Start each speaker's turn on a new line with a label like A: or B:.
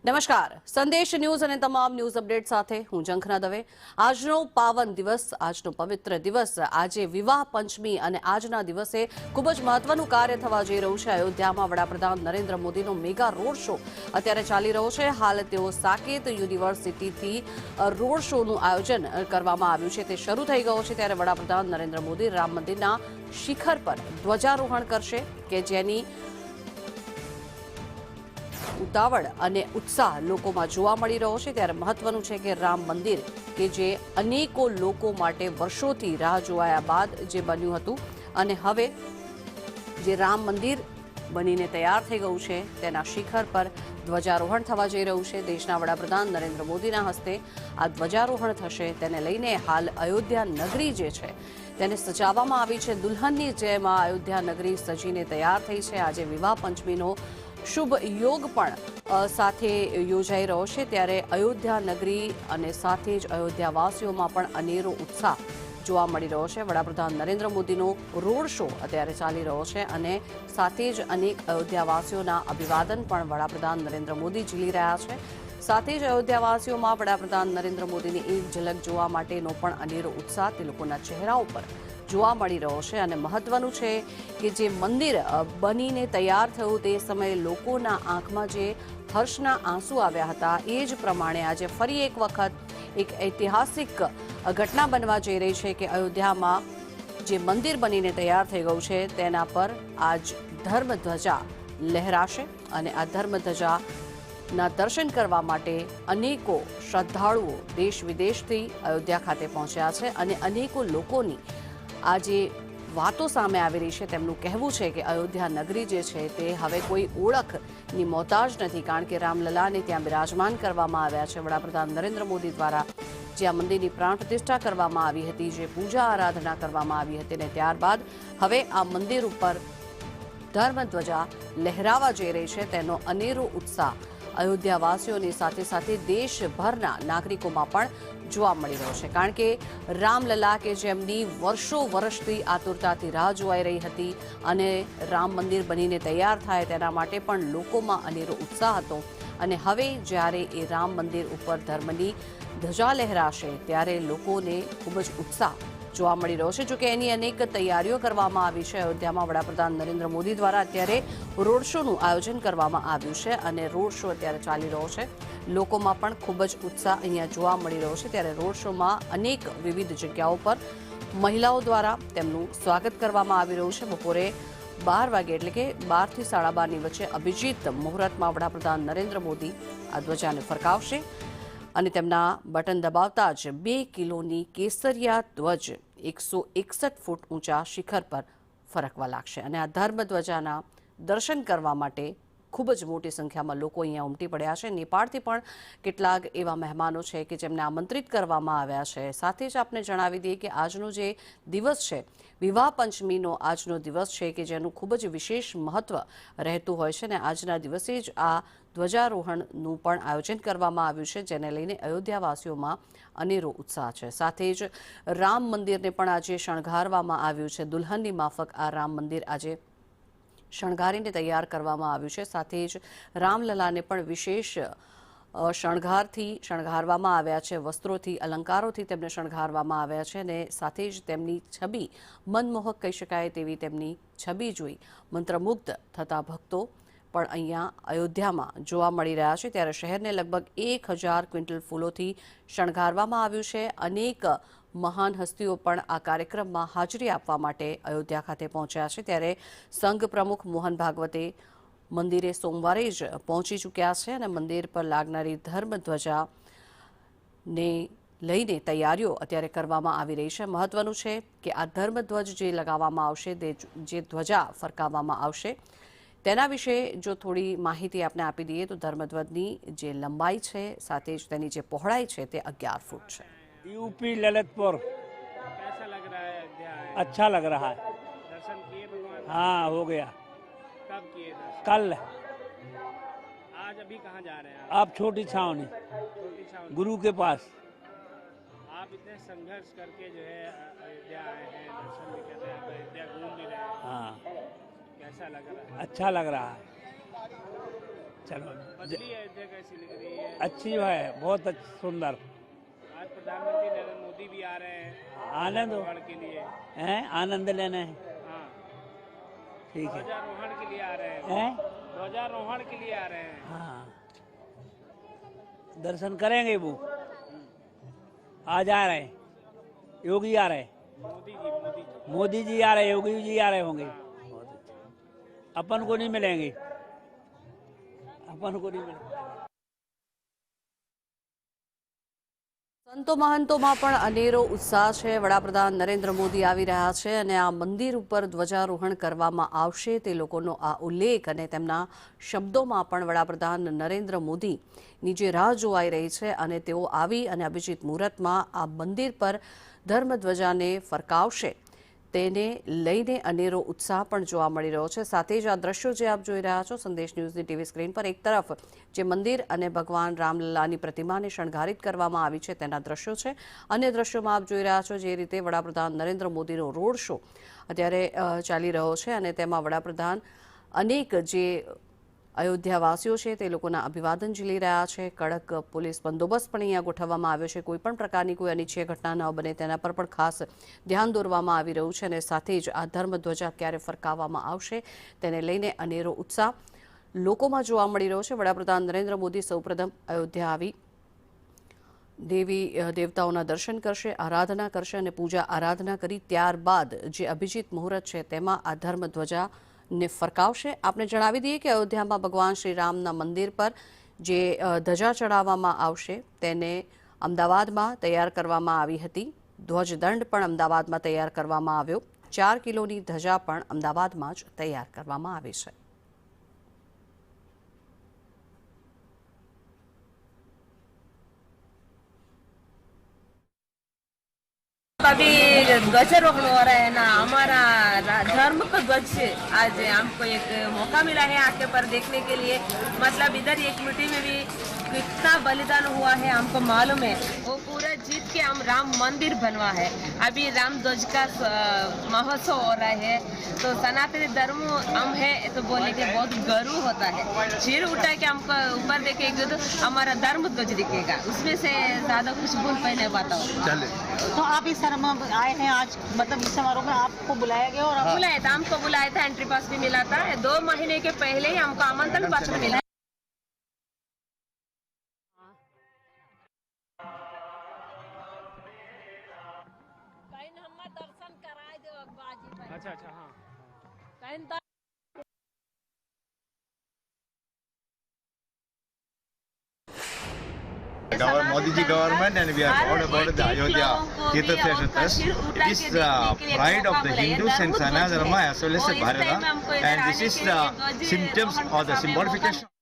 A: નમસ્કાર, સંદેશ ન્યૂઝ અને તમામ ન્યૂઝ અપડેટ સાથે હું ઝંખના દવે। આજનો પાવન દિવસ, આજનો પવિત્ર દિવસ, આજે વિવાહ પંચમી અને આજના દિવસે ખૂબ જ મહત્વનું કાર્ય થવા જઈ રહ્યું છે। અયોધ્યામાં વડાપ્રધાન નરેન્દ્ર મોદીનો મેગા રોડ શો અત્યારે ચાલી રહ્યો છે। હાલ તેઓ સાકેત યુનિવર્સિટીથી રોડ શોનું આયોજન કરવામાં આવ્યું છે, તે શરૂ થઈ ગયો છે। ત્યારે વડાપ્રધાન નરેન્દ્ર મોદી રામ મંદિરના શિખર પર ધ્વજારોહણ કરશે કે જેની ઉતાવળ અને ઉત્સાહ લોકોમાં જોવા મળી રહ્યો છે। ત્યારે મહત્વનું છે કે રામ મંદિર કે જે અનેકો લોકો માટે વર્ષોથી રાહ જોવાયા બાદ જે બન્યું હતું અને હવે જે રામ મંદિર બનીને તૈયાર થઈ ગયું છે તેના શિખર પર ધ્વજારોહણ થવા જઈ રહ્યું છે। દેશના વડાપ્રધાન નરેન્દ્ર મોદીના હસ્તે આ ધ્વજારોહણ થશે। તેને લઈને હાલ અયોધ્યા નગરી જે છે તેને સજાવવામાં આવી છે। દુલ્હનની જેમ આ અયોધ્યા નગરી સજીને તૈયાર થઈ છે। આજે વિવાહ પંચમીનો શુભ યોગ પણ સાથે યોજાઈ રહ્યો છે। ત્યારે અયોધ્યા નગરી અને સાથે જ અયોધ્યાવાસીઓમાં પણ અનેરો ઉત્સાહ જોવા મળી રહ્યો છે। વડાપ્રધાન નરેન્દ્ર મોદીનો રોડ શો અત્યારે ચાલી રહ્યો છે અને સાથે જ અનેક અયોધ્યાવાસીઓના અભિવાદન પણ વડાપ્રધાન નરેન્દ્ર મોદી ઝીલી રહ્યા છે। સાથે જ અયોધ્યાવાસીઓમાં વડાપ્રધાન નરેન્દ્ર મોદીની એક ઝલક જોવા માટેનો પણ અનેરો ઉત્સાહ તે લોકોના ચહેરા ઉપર જોવા મળી રહ્યો છે। અને મહત્વનું છે કે જે મંદિર બનીને તૈયાર થયું તે સમયે લોકોના આંખમાં જે હર્ષના આંસુ આવ્યા હતા એ જ પ્રમાણે આજે ફરી એક વખત એક ઐતિહાસિક ઘટના બનવા જઈ રહી છે કે અયોધ્યામાં જે મંદિર બનીને તૈયાર થઈ ગયું છે તેના પર આજ ધર્મધ્વજા લહેરાશે અને આ ધર્મધ્વજાના દર્શન કરવા માટે અનેકો શ્રદ્ધાળુઓ દેશ વિદેશથી અયોધ્યા ખાતે પહોંચ્યા છે અને અનેકો લોકોની આ જે વાતો સામે આવી રહી છે તેમનું કહેવું છે કે અયોધ્યા નગરી જે છે તે હવે કોઈ ઓળખની મોહતાજ નથી, કારણ કે રામલલાને ત્યાં બિરાજમાન કરવામાં આવ્યા છે। વડાપ્રધાન નરેન્દ્ર મોદી દ્વારા જે આ મંદિરની પ્રાણ પ્રતિષ્ઠા કરવામાં આવી હતી, જે પૂજા આરાધના કરવામાં આવી હતી અને ત્યારબાદ હવે આ મંદિર ઉપર ધર્મધ્વજા લહેરાવા જઈ રહી છે તેનો અનેરો ઉત્સાહ અયોધ્યાવાસીઓની સાથે સાથે દેશભરના નાગરિકોમાં પણ જોવા મળી રહ્યો છે। કારણ કે રામલલા કે જેમની વર્ષોથી આતુરતાથી રાહ જોવાઈ રહી હતી અને રામ મંદિર બનીને તૈયાર થાય તેના માટે પણ લોકોમાં અનેરો ઉત્સાહ હતો અને હવે જ્યારે એ રામ મંદિર ઉપર ધર્મની ધજા લહેરાશે ત્યારે લોકોને ખૂબ જ ઉત્સાહ જોવા મળી રહ્યો છે। જોકે એની અનેક તૈયારીઓ કરવામાં આવી છે। અયોધ્યામાં વડાપ્રધાન નરેન્દ્ર મોદી દ્વારા અત્યારે રોડ શોનું આયોજન કરવામાં આવ્યું છે અને રોડ શો અત્યારે ચાલી રહ્યો છે। લોકોમાં પણ ખૂબ જ ઉત્સાહ અહીંયા જોવા મળી રહ્યો છે। ત્યારે રોડ શોમાં અનેક વિવિધ જગ્યાઓ પર મહિલાઓ દ્વારા તેમનું સ્વાગત કરવામાં આવી રહ્યું છે। બપોરે 12 વાગે એટલે કે 12 થી 12:30ની વચ્ચે અભિજીત મુહૂર્તમાં વડાપ્રધાન નરેન્દ્ર મોદી આ ધ્વજાને ફરકાવશે અને તેમના બટન દબાવતા જ 2 કિલોની કેસરિયા ધ્વજ 161 ફૂટ ઊંચા શિખર પર ફરકવા લાગશે અને આ ધર્મધ્વજાના દર્શન કરવા માટે ખૂબ જ મોટી સંખ્યામાં લોકો અહીંયા ઉમટી પડ્યા છે। નેપાળથી પણ કેટલાક એવા મહેમાનો છે કે જેમને આમંત્રિત કરવામાં આવ્યા છે। સાથે જ આપને જણાવી દઈએ કે આજનો જે દિવસ છે વિવાહ પંચમીનો આજનો દિવસ છે કે જેનું ખૂબ જ વિશેષ મહત્વ રહેતું હોય છે અને આજના દિવસે જ આ ધ્વજારોહણનું પણ આયોજન કરવામાં આવ્યું છે, જેને લઈને અયોધ્યાવાસીઓમાં અનેરો ઉત્સાહ છે। સાથે જ રામ મંદિરને પણ આજે શણગારવામાં આવ્યું છે। દુલ્હનની માફક આ રામ મંદિર આજે શણગારીને તૈયાર કરવામાં આવ્યું છે। સાથે જ રામલલાને પણ વિશેષ શણગારથી શણગારવામાં આવ્યા છે, વસ્ત્રોથી અલંકારોથી તેમને શણગારવામાં આવ્યા છે અને સાથે જ તેમની છબી મનમોહક કહી શકાય તેવી તેમની છબી જોઈ મંત્રમુગ્ધ થતા ભક્તો પણ અહીંયા અયોધ્યામાં જોવા મળી રહ્યા છે। ત્યારે શહેરને લગભગ 1000 ક્વિન્ટલ ફૂલોથી શણગારવામાં આવ્યું છે। અનેક મહાન હસ્તીઓ પણ આ કાર્યક્રમમાં હાજરી આપવા માટે અયોધ્યા ખાતે પહોંચ્યા છે। ત્યારે સંઘ પ્રમુખ મોહન ભાગવતે મંદિરે સોમવારે જ પહોંચી ચૂક્યા છે અને મંદિર પર લાગનારી ધર્મધ્વજાને લઈને તૈયારીઓ અત્યારે કરવામાં આવી રહી છે। મહત્વનું છે કે આ ધર્મધ્વજ જે લગાવવામાં આવશે, જે ધ્વજા ફરકાવવામાં આવશે તેના વિશે જો થોડી માહિતી આપને આપી દઈએ તો ધર્મધ્વજની જે લંબાઈ છે સાથે જ તેની જે પહોળાઈ છે તે 11 ફૂટ છે।
B: यूपी ललितपुर।
C: कैसा लग रहा है अयोध्या आए?
B: अच्छा लग रहा है।
C: दर्शन किए भगवान?
B: हाँ हो गया।
C: कब किए दर्शन?
B: कल।
C: आज अभी कहाँ जा रहे हैं
B: आप छोटी छावनी
C: छोटी छावनी।
B: गुरु के पास।
C: आप इतने संघर्ष करके जो है अयोध्या आए हैं, दर्शन भी कर रहे हैं, आप अयोध्या घूम भी रहे हैं,
B: हाँ
C: कैसा लग रहा है?
B: अच्छा लग रहा है। चलो
C: बदली अयोध्या कैसी लग रही है?
B: अच्छी है, बहुत सुंदर।
C: आज प्रधानमंत्री नरेंद्र मोदी भी आ रहे हैं
B: आनंद हो
C: ध्वजारोहण के लिए।
B: हैं, आनंद लेना है।
C: हाँ,
B: ठीक है।
C: ध्वजारोहण के लिए आ रहे हैं।
B: हैं,
C: ध्वजारोहण के लिए आ रहे हैं।
B: हाँ, दर्शन करेंगे वो। आज आ रहे हैं, योगी आ रहे हैं, मोदी जी आ रहे हैं, योगी जी आ रहे होंगे। बहुत अच्छा। अपन को नहीं मिलेंगे, अपन को नहीं मिलेंगे।
A: સંતો મહંતોમાં પણ અનેરો ઉત્સાહ છે। વડાપ્રધાન નરેન્દ્ર મોદી આવી રહ્યા છે અને આ મંદિર ઉપર ધ્વજારોહણ કરવામાં આવશે તે લોકોનો આ ઉલ્લેખ અને તેમના શબ્દોમાં પણ વડાપ્રધાન નરેન્દ્ર મોદીની જે રાહ જોવાઈ રહી છે અને તેઓ આવી અને અભિજીત મુહૂર્તમાં આ મંદિર પર ધર્મધ્વજાને ફરકાવશે તેને લઈને અનેરો ઉત્સાહ પણ જોવા મળી રહ્યો છે। સાથે જ આ દ્રશ્યો જે આપ જોઈ રહ્યા છો સંદેશ ન્યૂઝની ટીવી સ્ક્રીન પર એક તરફ જે મંદિર અને ભગવાન રામલલ્લાની પ્રતિમાને શણગારિત કરવામાં આવી છે તેના દ્રશ્યો છે। અન્ય દ્રશ્યોમાં આપ જોઈ રહ્યા છો જે રીતે વડાપ્રધાન નરેન્દ્ર મોદીનો રોડ શો અત્યારે ચાલી રહ્યો છે અને તેમાં વડાપ્રધાન અનેક જે અયોધ્યાવાસીઓ છે તે લોકોના અભિવાદન ઝીલી રહ્યા છે। કડક પોલીસ બંદોબસ્ત પણ અહીંયા ગોઠવવામાં આવ્યો છે। કોઈપણ પ્રકારની કોઈ અનિચ્છનીય ઘટના ન બને તેના પર પણ ખાસ ધ્યાન દોરવામાં આવી રહ્યું છે અને સાથે જ આ ધર્મધ્વજા ક્યારે ફરકાવવામાં આવશે તેને લઈને અનેરો ઉત્સાહ લોકોમાં જોવા મળી રહ્યો છે। વડાપ્રધાન નરેન્દ્ર મોદી સૌપ્રથમ અયોધ્યા આવી દેવી દેવતાઓના દર્શન કરશે, આરાધના કરશે અને પૂજા આરાધના કરી ત્યારબાદ જે અભિજીત મુહૂર્ત છે તેમાં આ ધર્મધ્વજા ને ફરકાવશે। આપને જણાવી દઈએ કે અયોધ્યામાં ભગવાન શ્રી રામના મંદિર પર જે ધજા ચડાવવામાં આવશે તેને અમદાવાદમાં તૈયાર કરવામાં આવી હતી। ધ્વજદંડ પણ અમદાવાદમાં તૈયાર કરવામાં આવ્યો। 4 કિલોની ધજા પણ અમદાવાદમાં જ તૈયાર કરવામાં આવી છે।
D: अभी ध्वजारोहण हो रहा है ना, हमारा धर्म का ध्वज से आज हमको एक मौका मिला है आके पर देखने के लिए। मतलब इधर एक मिट्टी में भी कितना बलिदान हुआ है हमको मालूम है। वो पूरा जीत के हम राम मंदिर बनवा है। अभी राम ध्वज का महोत्सव हो रहा है तो सनातनी धर्म हम है तो बोले कि बहुत गर्व होता है। सिर उठा के हमको ऊपर देखेंगे तो हमारा धर्म ध्वज दिखेगा, उसमें से ज्यादा कुछ बोल पाए नहीं पाता हूँ।
E: तो आप इस समारोह में आए हैं आज, मतलब इस समारोह में आपको बुलाया गया और
D: बुलाया था, हमको बुलाया था, एंट्री पास भी मिला था। 2 महीने के पहले ही हमको आमंत्रण पत्र मिला। दर्शन कराए दो बाजी।
C: अच्छा अच्छा, हाँ।
F: Modi ji government, and we are proud about the Ayodhya Tirtha Kshetra Trust. It is the pride of the Hindus and Sanatana Dharma as well as the Bharata, and this is the symptoms or the symbolification.